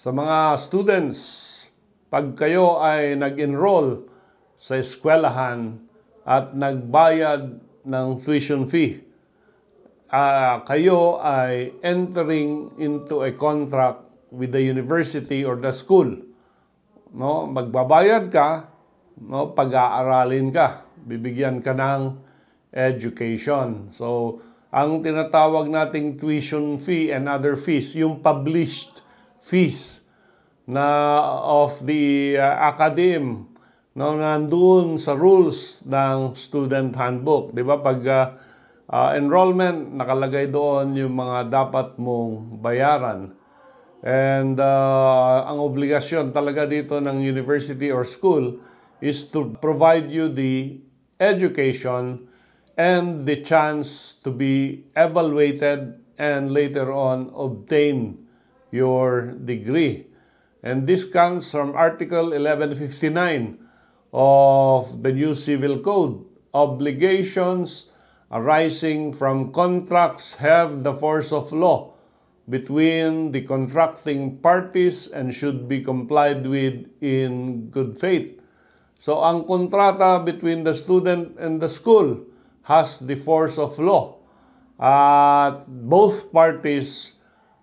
Sa mga students, pag kayo ay nag-enroll sa eskwelahan at nagbayad ng tuition fee, kayo ay entering into a contract with the university or the school. No, magbabayad ka, no, pag-aaralin ka, bibigyan ka ng education. So, ang tinatawag nating tuition fee and other fees, yung published fees na of the academe, no, nandoon sa rules ng student handbook. Di ba? Pag enrollment, nakalagay doon yung mga dapat mong bayaran. And ang obligasyon talaga dito ng university or school is to provide you the education and the chance to be evaluated and later on obtain your degree. And this comes from Article 1159 of the new Civil Code. Obligations arising from contracts have the force of law between the contracting parties and should be complied with in good faith. So, ang kontrata between the student and the school has the force of law. Both parties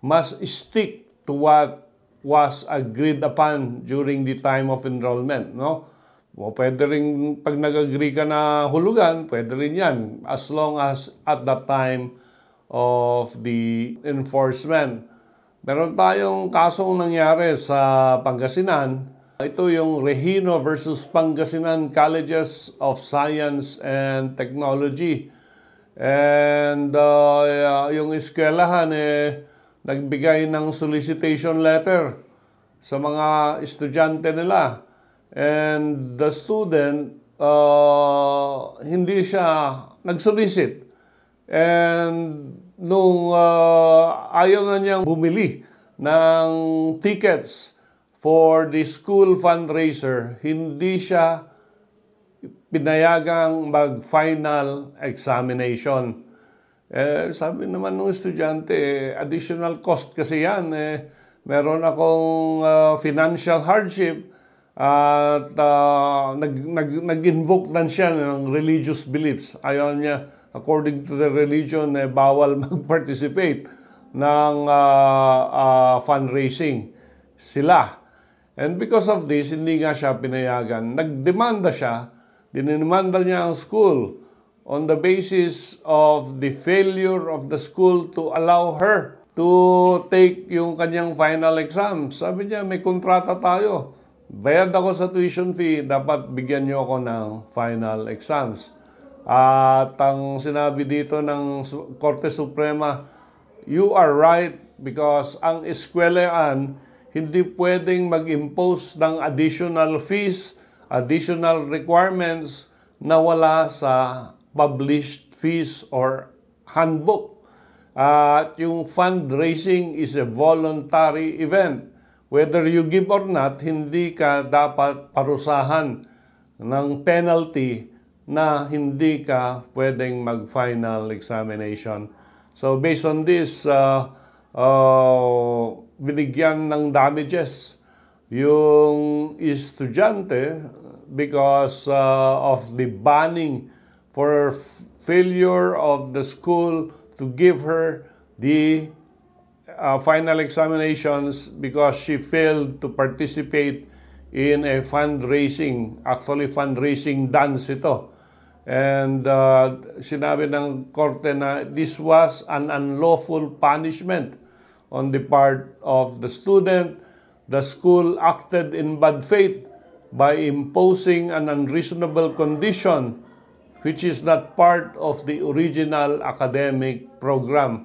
must stick to what was agreed upon during the time of enrollment, no? O pwede rin, pag nag-agree ka na hulugan, pwede rin yan, as long as at that time of the enforcement. Meron tayong kasong nangyari sa Pangasinan. Ito yung Regino versus Pangasinan Colleges of Science and Technology. And yung eskwelahan nagbigay ng solicitation letter sa mga estudyante nila. And the student, hindi siya nag-solicit. And nung ayaw na niyang bumili ng tickets for the school fundraiser, hindi siya pinayagang mag-final examination. Sabi naman ng estudyante, additional cost kasi yan. Meron akong financial hardship at nag-invoke lang siya ng religious beliefs. Ayaw niya, according to the religion, bawal mag-participate ng fundraising sila. And because of this, hindi nga siya pinayagan. Nagdemanda siya, dinimanda niya ang school on the basis of the failure of the school to allow her to take yung kanyang final exam. Sabi niya, may kontrata tayo. Bayad ako sa tuition fee, dapat bigyan niyo ako ng final exams. At ang sinabi dito ng Korte Suprema, you are right because ang eskwelahan hindi pwedeng mag-impose ng additional fees, additional requirements na wala sa published fees or handbook. At yung fundraising is a voluntary event. Whether you give or not, hindi ka dapat parusahan ng penalty na hindi ka pwedeng mag-final examination. So based on this, binigyan ng damages yung estudyante because of the banning for failure of the school to give her the final examinations because she failed to participate in a fundraising, actually fundraising dance ito. And sinabi ng korte na this was an unlawful punishment on the part of the student. The school acted in bad faith by imposing an unreasonable condition which is not part of the original academic program.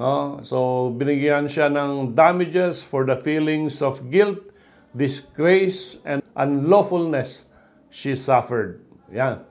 No? So, binigyan siya ng damages for the feelings of guilt, disgrace, and unlawfulness she suffered. Yan.